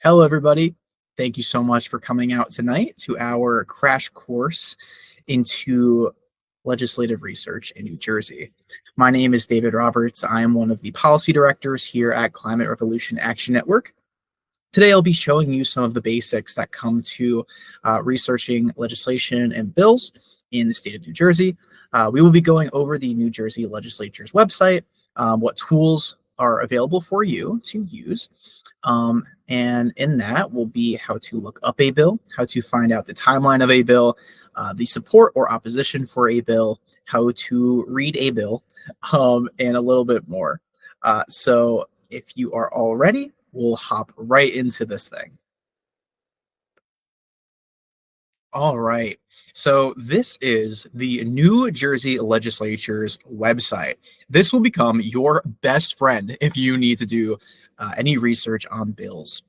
Hello, everybody. Thank you so much for coming out tonight to our crash course into legislative research in New Jersey. My name is David Roberts. I am one of the policy directors here at Climate Revolution Action Network. Today, I'll be showing you some of the basics that come to researching legislation and bills in the state of New Jersey. We will be going over the New Jersey legislature's website, what tools are available for you to use. And in that will be how to look up a bill, how to find out the timeline of a bill, the support or opposition for a bill, how to read a bill, and a little bit more. So if you are all ready, we'll hop right into this thing. All right. So this is the New Jersey Legislature's website. This will become your best friend if you need to do any research on bills.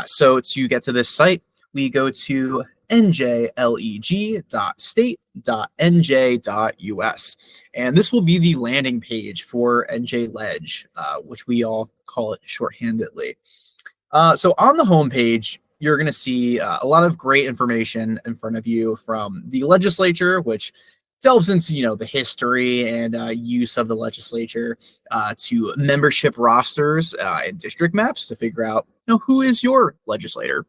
So to get to this site, we go to njleg.state.nj.us. And this will be the landing page for NJLEG, which we all call it shorthandedly. So on the homepage, you're going to see a lot of great information in front of you from the legislature, which delves into, the history and use of the legislature, to membership rosters and district maps to figure out, who is your legislator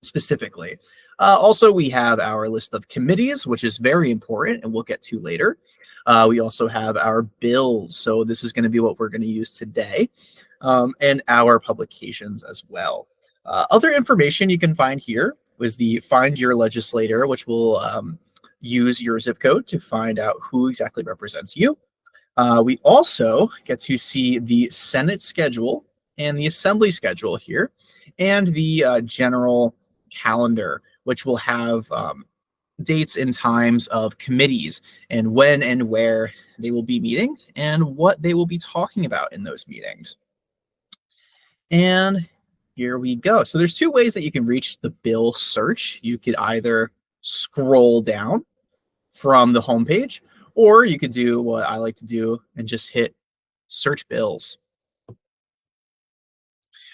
specifically. Also, we have our list of committees, which is very important and we'll get to later. We also have our bills. So this is going to be what we're going to use today, and our publications as well. Other information you can find here was the Find Your Legislator, which will use your zip code to find out who exactly represents you. We also get to see the Senate schedule and the Assembly schedule here, and the general calendar, which will have dates and times of committees and when and where they will be meeting and what they will be talking about in those meetings. And here we go. So there's two ways that you can reach the bill search. You could either scroll down from the homepage, or you could do what I like to do and just hit search bills.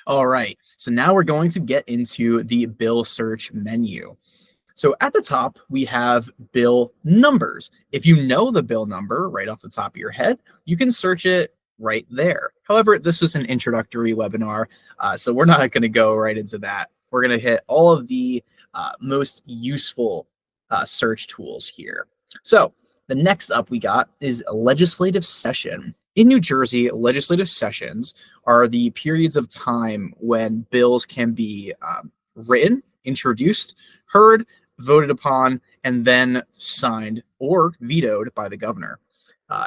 All right, so now we're going to get into the bill search menu. So at the top, we have bill numbers. If you know the bill number right off the top of your head, you can search it right there. However, this is an introductory webinar, so we're not going to go right into that. We're going to hit all of the most useful search tools here. So the next up we got is a legislative session. In New Jersey, legislative sessions are the periods of time when bills can be written, introduced, heard, voted upon, and then signed or vetoed by the governor.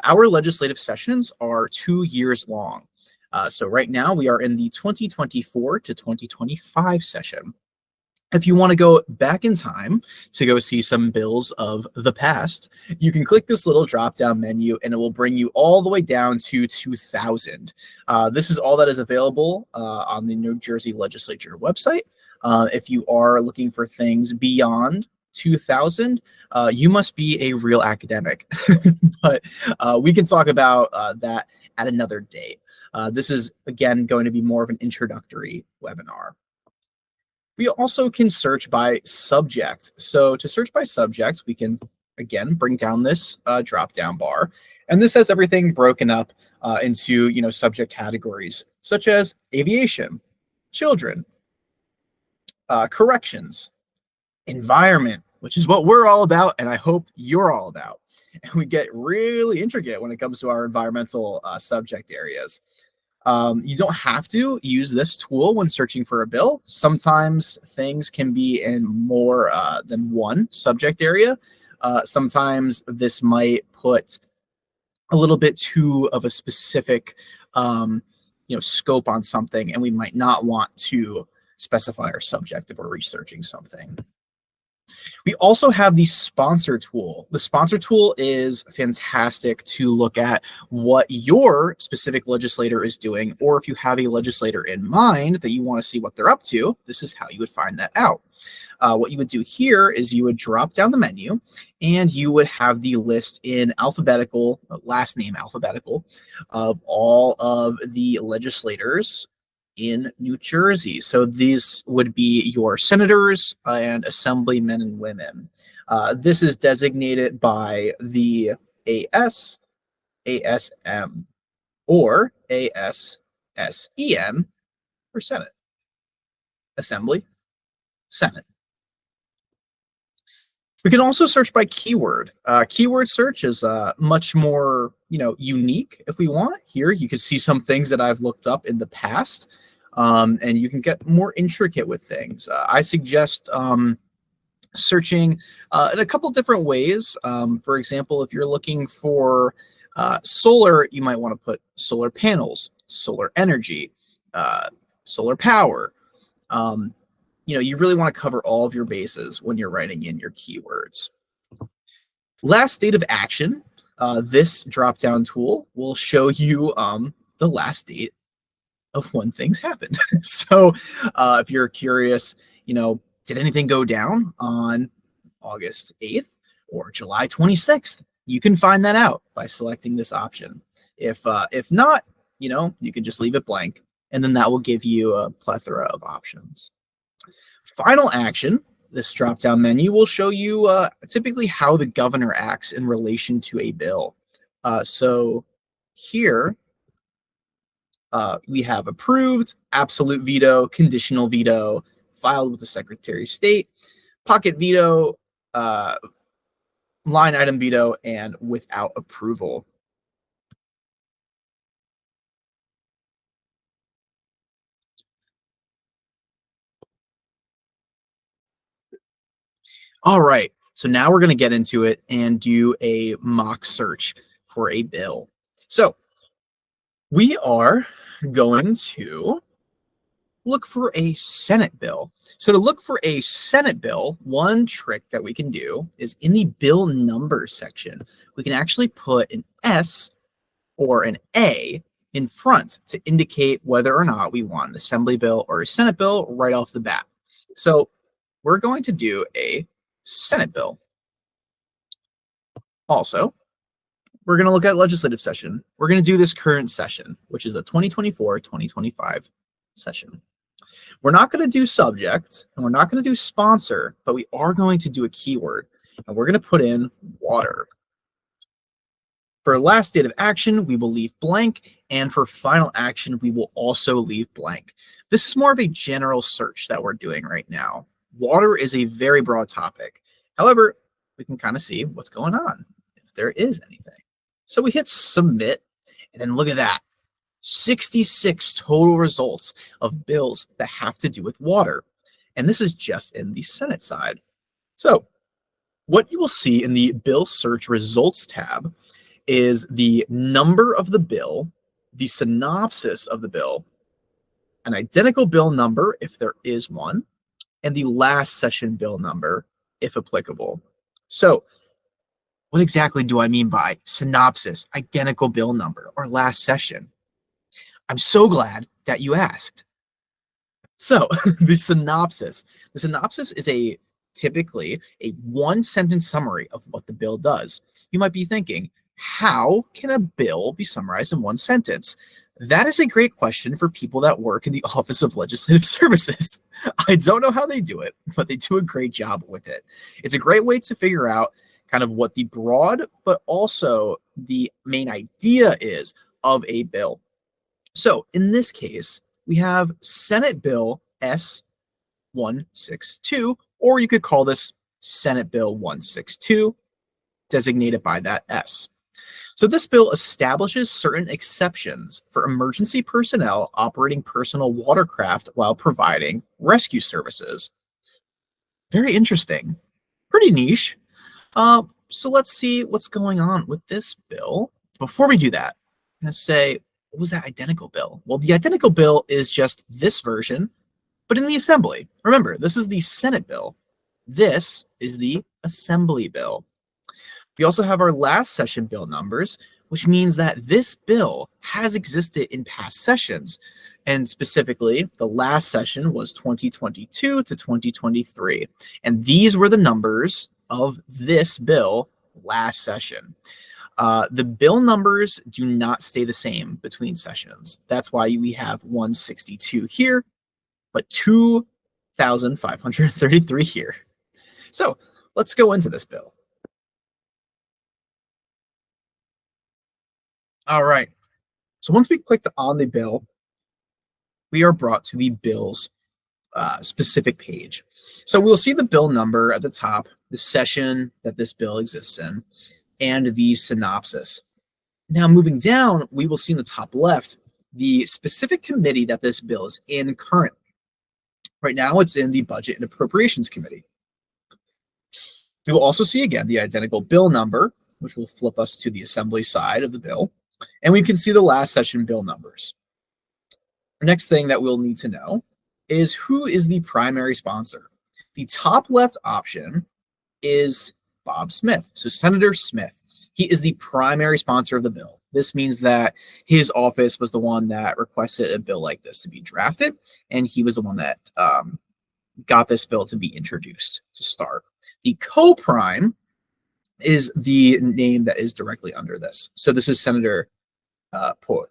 Our legislative sessions are 2 years long. So right now we are in the 2024 to 2025 session. If you want to go back in time to go see some bills of the past, you can click this little drop-down menu and it will bring you all the way down to 2000. This is all that is available on the New Jersey Legislature website. If you are looking for things beyond 2000, you must be a real academic, but we can talk about that at another date. This is, again, going to be more of an introductory webinar. We also can search by subject. So to search by subject, we can, again, bring down this drop-down bar. And this has everything broken up into, subject categories, such as aviation, children, corrections, environment, which is what we're all about, and I hope you're all about. And we get really intricate when it comes to our environmental subject areas. You don't have to use this tool when searching for a bill. Sometimes things can be in more than one subject area. Sometimes this might put a little bit too of a specific scope on something, and we might not want to specify our subject if we're researching something. We also have the sponsor tool. The sponsor tool is fantastic to look at what your specific legislator is doing, or if you have a legislator in mind that you want to see what they're up to, this is how you would find that out. What you would do here is you would drop down the menu and you would have the list in alphabetical, last name alphabetical, of all of the legislators in New Jersey. So these would be your senators and assemblymen and women. This is designated by the AS, ASM, or ASSEM for Senate. Assembly, Senate. We can also search by keyword. Keyword search is much more, unique if we want. Here, you can see some things that I've looked up in the past, and you can get more intricate with things. I suggest searching in a couple different ways. For example, if you're looking for solar, you might want to put solar panels, solar energy, solar power. You really want to cover all of your bases when you're writing in your keywords. Last date of action. This drop-down tool will show you the last date of when things happened. So if you're curious, did anything go down on August 8th or July 26th? You can find that out by selecting this option. If not, you can just leave it blank, and then that will give you a plethora of options. Final action. This drop-down menu will show you typically how the governor acts in relation to a bill. So here we have approved, absolute veto, conditional veto, filed with the Secretary of State, pocket veto, line item veto, and without approval. All right, so now we're going to get into it and do a mock search for a bill. So we are going to look for a Senate bill. So to look for a Senate bill, one trick that we can do is in the bill number section, we can actually put an S or an A in front to indicate whether or not we want an assembly bill or a Senate bill right off the bat. So we're going to do a Senate bill. Also, we're going to look at legislative session. We're going to do this current session, which is the 2024-2025 session. We're not going to do subject, and we're not going to do sponsor, but we are going to do a keyword, and we're going to put in water. For last date of action, we will leave blank, and for final action, we will also leave blank. This is more of a general search that we're doing right now. Water is a very broad topic. However, we can kind of see what's going on, if there is anything. So we hit submit, and then look at that. 66 total results of bills that have to do with water. And this is just in the Senate side. So what you will see in the bill search results tab is the number of the bill, the synopsis of the bill, an identical bill number if there is one, and the last session bill number if applicable. So what exactly do I mean by synopsis, identical bill number, or last session? I'm so glad that you asked. So the synopsis is typically a one-sentence summary of what the bill does. You might be thinking, how can a bill be summarized in one sentence? That is a great question for people that work in the Office of Legislative Services. I don't know how they do it, but they do a great job with it. It's a great way to figure out kind of what the broad, but also the main idea is of a bill. So in this case, we have Senate Bill S-162, or you could call this Senate Bill 162, designated by that S. So this bill establishes certain exceptions for emergency personnel operating personal watercraft while providing rescue services. Very interesting. Pretty niche. So let's see what's going on with this bill. Before we do that, I'm going to say, what was that identical bill? Well, the identical bill is just this version, but in the assembly. Remember, this is the Senate bill. This is the assembly bill. We also have our last session bill numbers, which means that this bill has existed in past sessions. And specifically, the last session was 2022 to 2023. And these were the numbers of this bill last session. The bill numbers do not stay the same between sessions. That's why we have 162 here, but 2,533 here. So let's go into this bill. All right. So once we clicked on the bill, we are brought to the bill's specific page. So we'll see the bill number at the top, the session that this bill exists in, and the synopsis. Now moving down, we will see in the top left the specific committee that this bill is in currently. Right now it's in the Budget and Appropriations Committee. We will also see again the identical bill number, which will flip us to the Assembly side of the bill, and we can see the last session bill numbers. The next thing that we'll need to know is who is the primary sponsor. The top left option is Bob Smith. So Senator Smith, he is the primary sponsor of the bill. This means that his office was the one that requested a bill like this to be drafted, and he was the one that got this bill to be introduced to start. The co-prime is the name that is directly under this. So this is Senator Poe.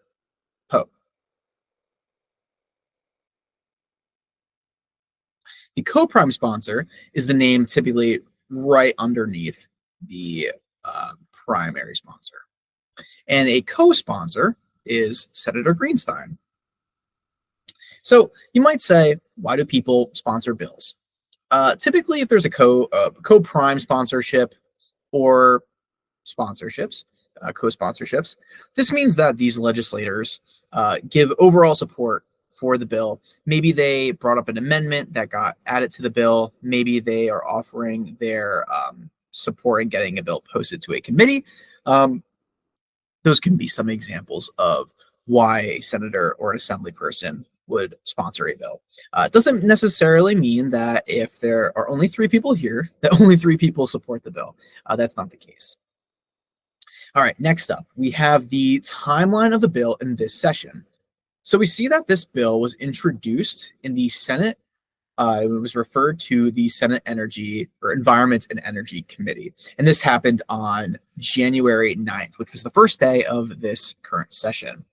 The co-prime sponsor is the name typically right underneath the primary sponsor. And a co-sponsor is Senator Greenstein. So you might say, why do people sponsor bills? Typically, if there's a co-prime sponsorship or sponsorships, co-sponsorships, this means that these legislators give overall support for the bill. Maybe they brought up an amendment that got added to the bill. Maybe they are offering their support in getting a bill posted to a committee. Those can be some examples of why a senator or an assembly person would sponsor a bill. It doesn't necessarily mean that if there are only 3 people here, that only 3 people support the bill. That's not the case. All right, next up, we have the timeline of the bill in this session. So we see that this bill was introduced in the Senate. It was referred to the Senate Energy or Environment and Energy Committee. And this happened on January 9th, which was the first day of this current session.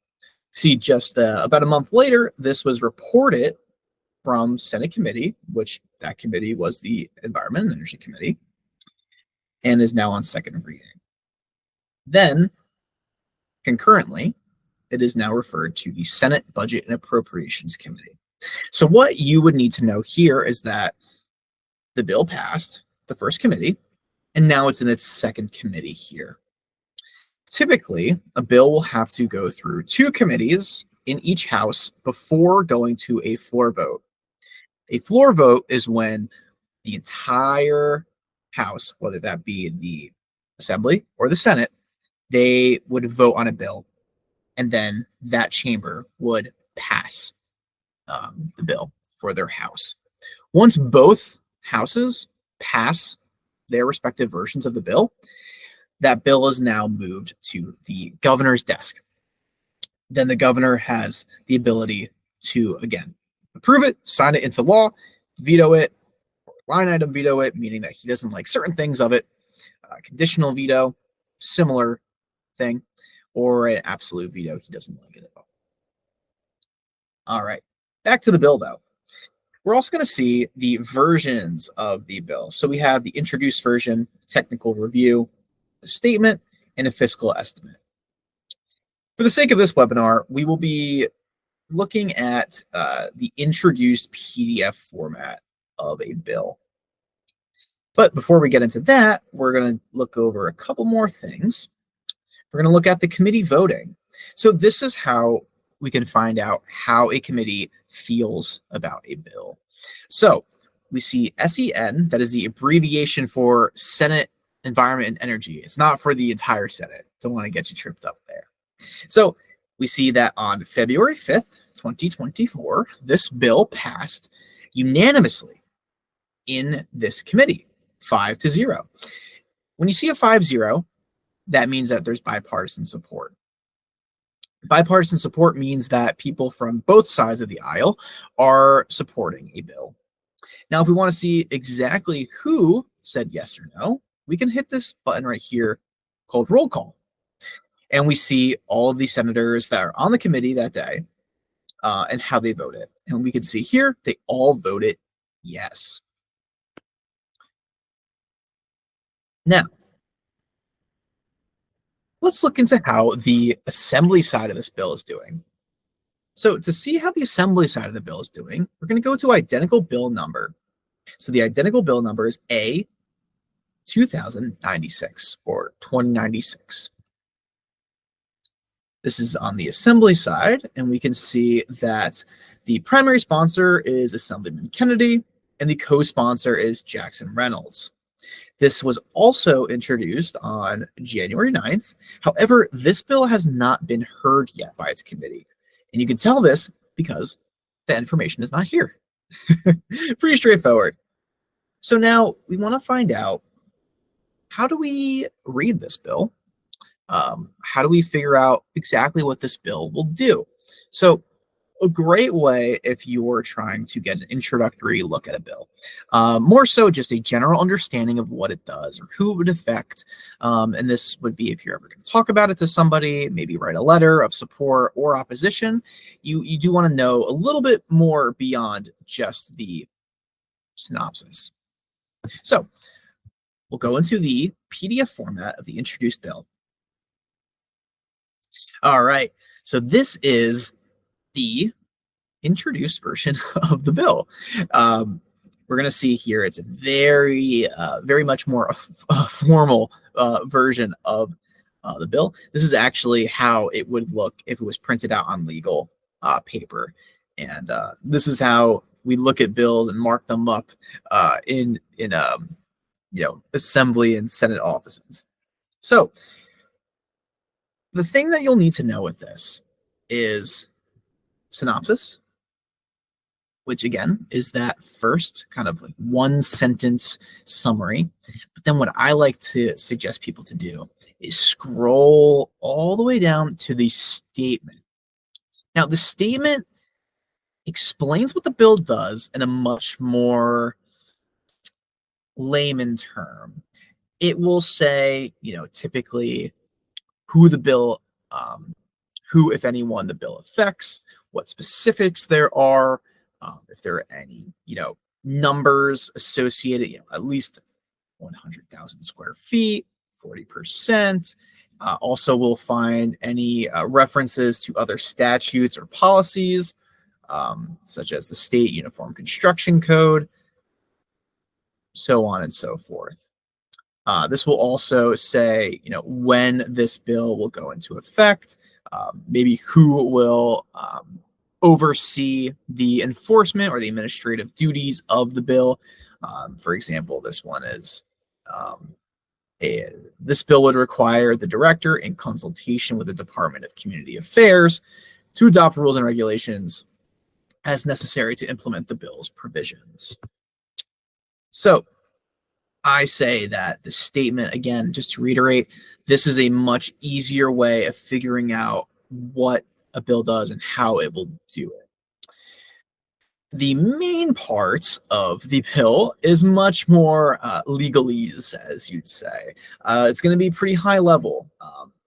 See, just about a month later, this was reported from Senate Committee, which that committee was the Environment and Energy Committee, and is now on second reading. Then, concurrently, it is now referred to the Senate Budget and Appropriations Committee. So what you would need to know here is that the bill passed the first committee, and now it's in its second committee here. Typically, a bill will have to go through 2 committees in each house before going to a floor vote. A floor vote is when the entire house, whether that be the Assembly or the Senate, they would vote on a bill, and then that chamber would pass the bill for their house. Once both houses pass their respective versions of the bill, that bill is now moved to the governor's desk. Then the governor has the ability to, again, approve it, sign it into law, veto it, or line item veto it, meaning that he doesn't like certain things of it, conditional veto, similar thing, or an absolute veto, he doesn't like it at all. All right, back to the bill though. We're also going to see the versions of the bill. So we have the introduced version, technical review, a statement, and a fiscal estimate. For the sake of this webinar, we will be looking at the introduced PDF format of a bill. But before we get into that, we're going to look over a couple more things. We're going to look at the committee voting. So this is how we can find out how a committee feels about a bill. So we see SEN, that is the abbreviation for Senate Environment and Energy. It's not for the entire Senate. Don't want to get you tripped up there. So we see that on February 5th, 2024, this bill passed unanimously in this committee, 5-0. When you see a 5-0, that means that there's bipartisan support. Bipartisan support means that people from both sides of the aisle are supporting a bill. Now, if we want to see exactly who said yes or no, we can hit this button right here called roll call. And we see all of the senators that are on the committee that day and how they voted. And we can see here, they all voted yes. Now, let's look into how the assembly side of this bill is doing. So to see how the assembly side of the bill is doing, we're going to go to identical bill number. So the identical bill number is A 2096 or 2096. This is on the assembly side, and we can see that the primary sponsor is Assemblyman Kennedy, and the co-sponsor is Jackson Reynolds. This was also introduced on January 9th. However, this bill has not been heard yet by its committee. And you can tell this because the information is not here. Pretty straightforward. So now we want to find out, how do we read this bill? How do we figure out exactly what this bill will do? So a great way, if you're trying to get an introductory look at a bill, more so just a general understanding of what it does or who it would affect. And this would be if you're ever going to talk about it to somebody, maybe write a letter of support or opposition. You do want to know a little bit more beyond just the synopsis. So we'll go into the PDF format of the introduced bill. All right, so this is the introduced version of the bill. We're going to see here it's a very much more formal version of the bill. This is actually how it would look if it was printed out on legal paper. And this is how we look at bills and mark them up in Assembly and Senate offices. So the thing that you'll need to know with this is synopsis, which again is that first kind of like one sentence summary. But then what I like to suggest people to do is scroll all the way down to the statement. Now, the statement explains what the bill does in a much more layman term. It will say, typically who the bill, who, if anyone, the bill affects, what specifics there are, if there are any, numbers associated, at least 100,000 square feet, 40%. Also, we'll find any references to other statutes or policies, such as the State Uniform Construction Code, so on and so forth. This will also say, when this bill will go into effect, maybe who will oversee the enforcement or the administrative duties of the bill. For example, this one is this bill would require the director, in consultation with the Department of Community Affairs, to adopt rules and regulations as necessary to implement the bill's provisions. So I say that the statement, again, just to reiterate, this is a much easier way of figuring out what a bill does and how it will do it. The main part of the bill is much more legalese, as you'd say. It's going to be pretty high level.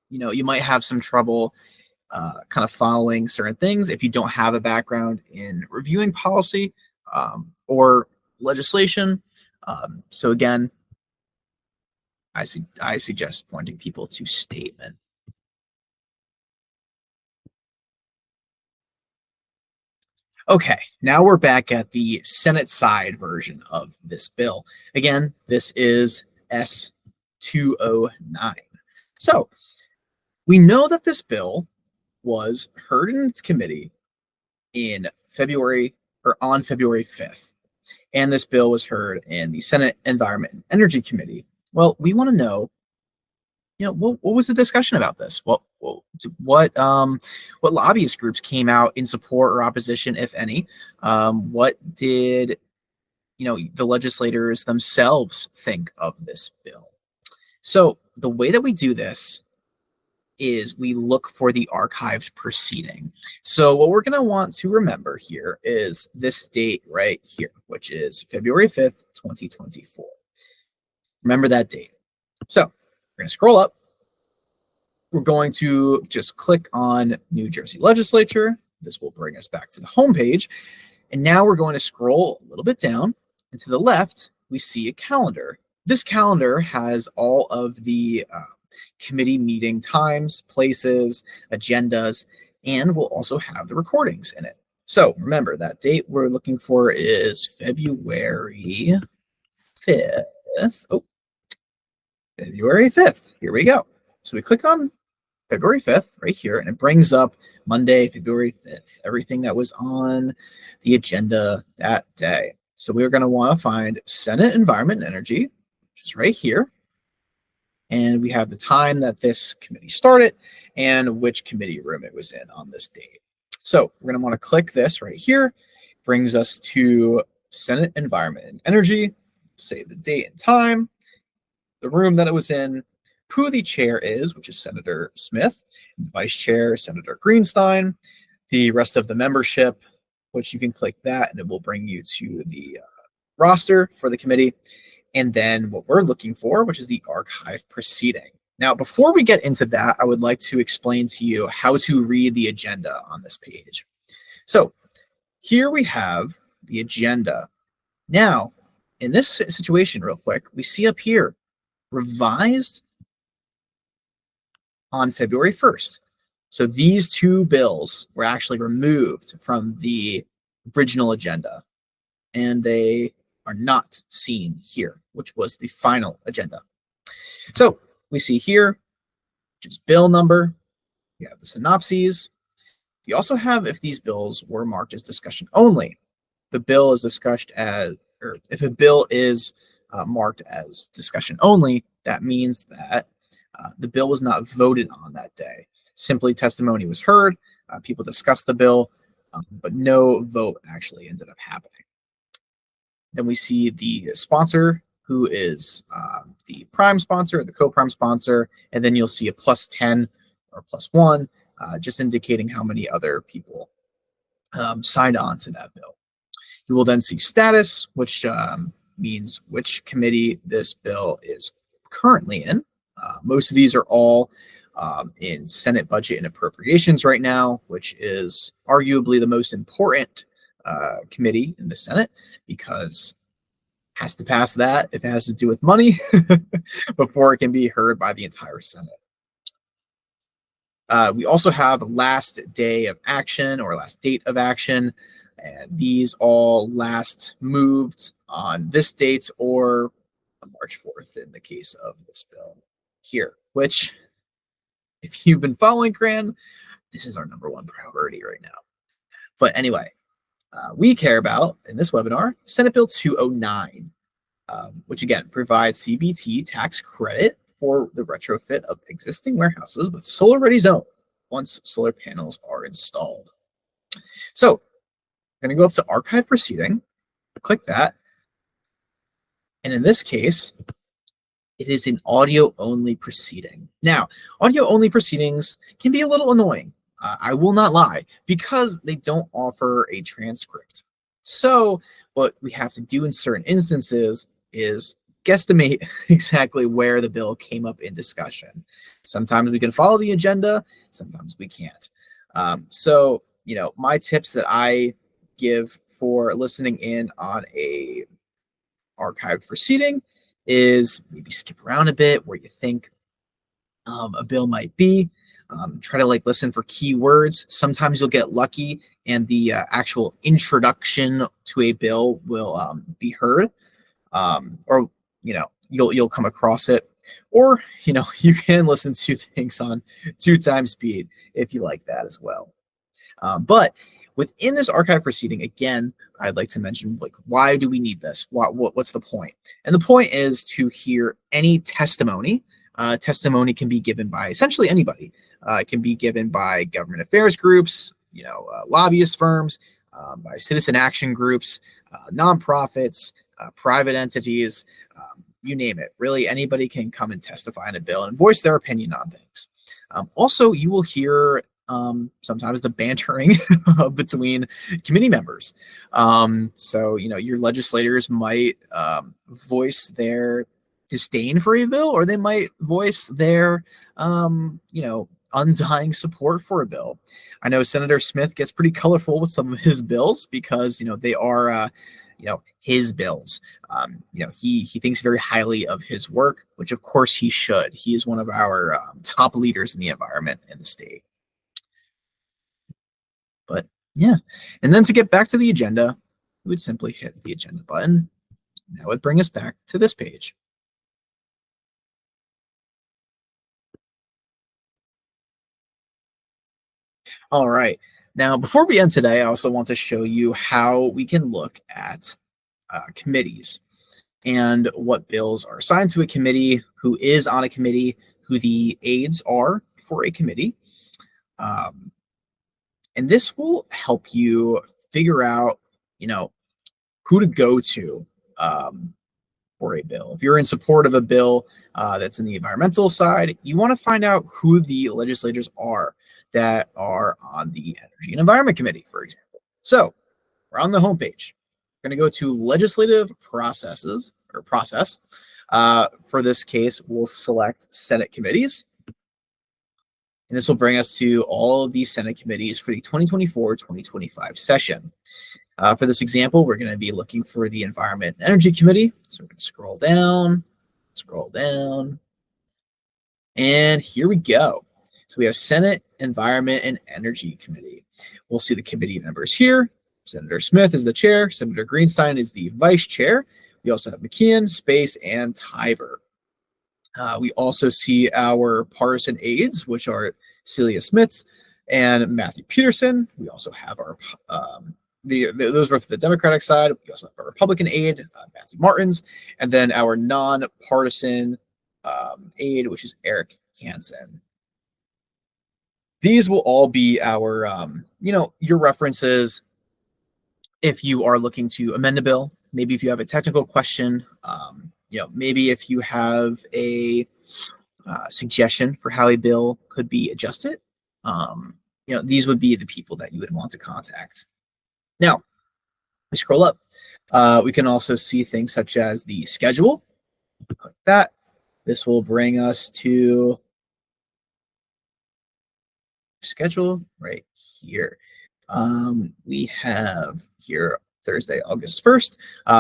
You might have some trouble kind of following certain things if you don't have a background in reviewing policy or legislation. So again, I suggest pointing people to statement. Okay, now we're back at the Senate side version of this bill. Again, this is S209. So we know that this bill was heard in its committee in February or on February 5th. And this bill was heard in the Senate Environment and Energy Committee. Well, we want to know, what was the discussion about this? What lobbyist groups came out in support or opposition, if any? What did, the legislators themselves think of this bill? So the way that we do this is we look for the archived proceeding. So what we're going to want to remember here is this date right here, which is February 5th, 2024. Remember that date. So we're going to scroll up we're going to just click on New Jersey Legislature. This will bring us back to the home page. And now we're going to scroll a little bit down, and to the left, we see a calendar. This calendar has all of the committee meeting times, places, agendas, and we'll also have the recordings in it. So remember, that date we're looking for is February 5th. Oh, February 5th. Here we go. So we click on February 5th right here, and it brings up Monday, February 5th, everything that was on the agenda that day. So we're going to want to find Senate Environment and Energy, which is right here. And we have the time that this committee started and which committee room it was in on this date. So we're going to want to click this right here. Brings us to Senate Environment and Energy. Say the date and time, the room that it was in, who the chair is, which is Senator Smith, and the vice chair, Senator Greenstein, the rest of the membership, which you can click that and it will bring you to the roster for the committee. And then what we're looking for, which is the archive proceeding. Now, before we get into that, I would like to explain to you how to read the agenda on this page. So here we have the agenda. Now, in this situation, real quick, we see up here, revised on February 1st. So these two bills were actually removed from the original agenda, and they are not seen here, which was the final agenda. So we see here, just bill number, we have the synopses. We also have if these bills were marked as discussion only. The bill is discussed as, or if a bill is marked as discussion only, that means that the bill was not voted on that day. Simply testimony was heard, people discussed the bill, but no vote actually ended up happening. Then we see the sponsor, who is the prime sponsor, the co-prime sponsor, and then you'll see a +10 or +1, just indicating how many other people signed on to that bill. You will then see status, which means which committee this bill is currently in. Most of these are all in Senate Budget and Appropriations right now, which is arguably the most important committee in the Senate because it has to pass that if it has to do with money before it can be heard by the entire Senate. We also have last day of action or last date of action, and these all last moved on this date or March 4th in the case of this bill here, which if you've been following CRAN, this is our #1 priority right now. But anyway, we care about, in this webinar, Senate Bill 209, which again provides CBT tax credit for the retrofit of existing warehouses with solar-ready zone once solar panels are installed. So I'm going to go up to Archive Proceeding, click that, and in this case, it is an audio-only proceeding. Now, audio-only proceedings can be a little annoying. I will not lie, because they don't offer a transcript. So what we have to do in certain instances is guesstimate exactly where the bill came up in discussion. Sometimes we can follow the agenda, sometimes we can't. So, you know, my tips that I give for listening in on a archived proceeding is maybe skip around a bit where you think a bill might be. Try to like listen for keywords. Sometimes you'll get lucky and the actual introduction to a bill will be heard, or you know you'll come across it, or you know you can listen to things on 2x speed if you like that as well. But within this archive proceeding, again, I'd like to mention like why do we need this? What's the point? And the point is to hear any testimony. Testimony can be given by essentially anybody. It can be given by government affairs groups, you know, lobbyist firms, by citizen action groups, nonprofits, private entities, you name it. Really, anybody can come and testify in a bill and voice their opinion on things. Also, you will hear sometimes the bantering between committee members. So, you know, your legislators might voice their disdain for a bill, or they might voice their, undying support for a bill. I know Senator Smith gets pretty colorful with some of his bills because, they are, his bills. He thinks very highly of his work, which of course he should. He is one of our top leaders in the environment in the state. But yeah, and then to get back to the agenda, we would simply hit the agenda button. That would bring us back to this page. All right. Now, before we end today, I also want to show you how we can look at committees and what bills are assigned to a committee, who is on a committee, who the aides are for a committee. And this will help you figure out, who to go to for a bill. If you're in support of a bill that's in the environmental side, you want to find out who the legislators are that are on the Energy and Environment Committee, for example. So we're on the homepage. We're going to go to legislative processes or process. For this case, we'll select Senate committees. And this will bring us to all of these Senate committees for the 2024-2025 session. For this example, we're going to be looking for the Environment and Energy Committee. So we're going to scroll down, and here we go. So we have Senate Environment and Energy Committee. We'll see the committee members here. Senator Smith is the chair. Senator Greenstein is the vice chair. We also have McKeon, Space, and Tiver. We also see our partisan aides, which are Celia Smits and Matthew Peterson. We also have our those were for the Democratic side. We also have our Republican aide, Matthew Martins, and then our non-partisan aide, which is Eric Hansen. These will all be our, your references if you are looking to amend a bill. Maybe if you have a technical question, maybe if you have a suggestion for how a bill could be adjusted, these would be the people that you would want to contact. Now, we scroll up. We can also see things such as the schedule. Click that. This will bring us to schedule right here. We have here Thursday, August 1st.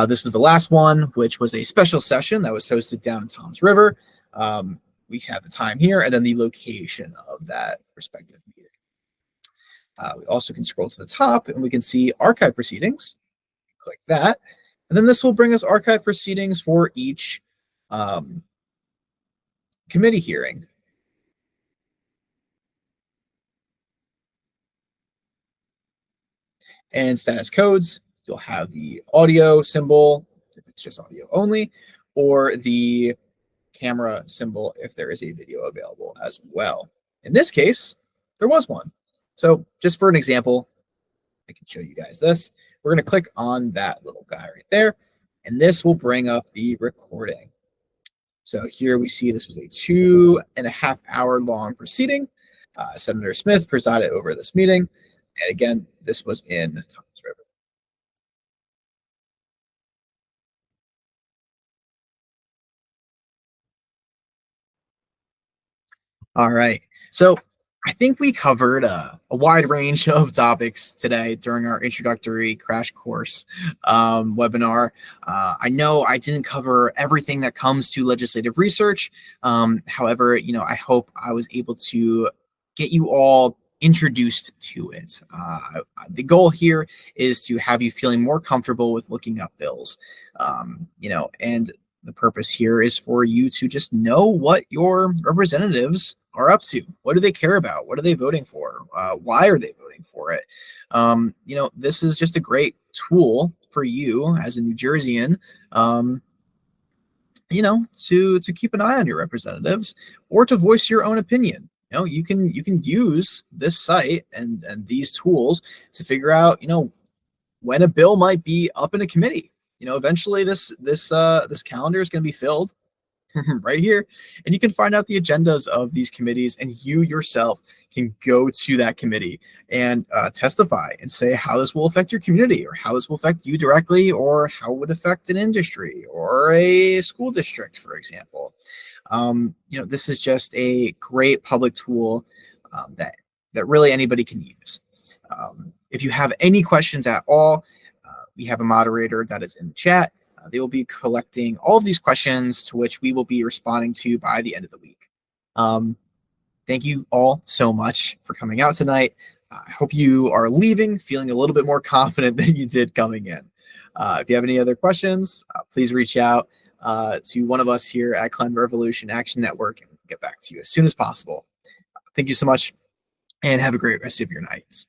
This was the last one, which was a special session that was hosted down in Toms River. We have the time here and then the location of that respective meeting. We also can scroll to the top and we can see archive proceedings. Click that. And then this will bring us archive proceedings for each committee hearing. And status codes, you'll have the audio symbol if it's just audio only, or the camera symbol if there is a video available as well. In this case, there was one. So just for an example, I can show you guys this. We're going to click on that little guy right there, and this will bring up the recording. So here we see this was a 2.5 hour long proceeding. Senator Smith presided over this meeting. And again, this was in Toms River. All right. So I think we covered a wide range of topics today during our introductory crash course webinar. I know I didn't cover everything that comes to legislative research. However, I hope I was able to get you all introduced to it. The goal here is to have you feeling more comfortable with looking up bills, and the purpose here is for you to just know what your representatives are up to. What do they care about? What are they voting for? Why are they voting for it? This is just a great tool for you as a New Jerseyan, to keep an eye on your representatives or to voice your own opinion. You can use this site and these tools to figure out, when a bill might be up in a committee. Eventually this calendar is going to be filled, right here. And you can find out the agendas of these committees, and you yourself can go to that committee and testify and say how this will affect your community, or how this will affect you directly, or how it would affect an industry or a school district, for example. This is just a great public tool that really anybody can use. If you have any questions at all, we have a moderator that is in the chat. They will be collecting all of these questions, to which we will be responding to by the end of the week. Thank you all so much for coming out tonight. I hope you are leaving feeling a little bit more confident than you did coming in. If you have any other questions, please reach out to one of us here at Climate Revolution Action Network, and we'll get back to you as soon as possible. Thank you so much, and have a great rest of your nights.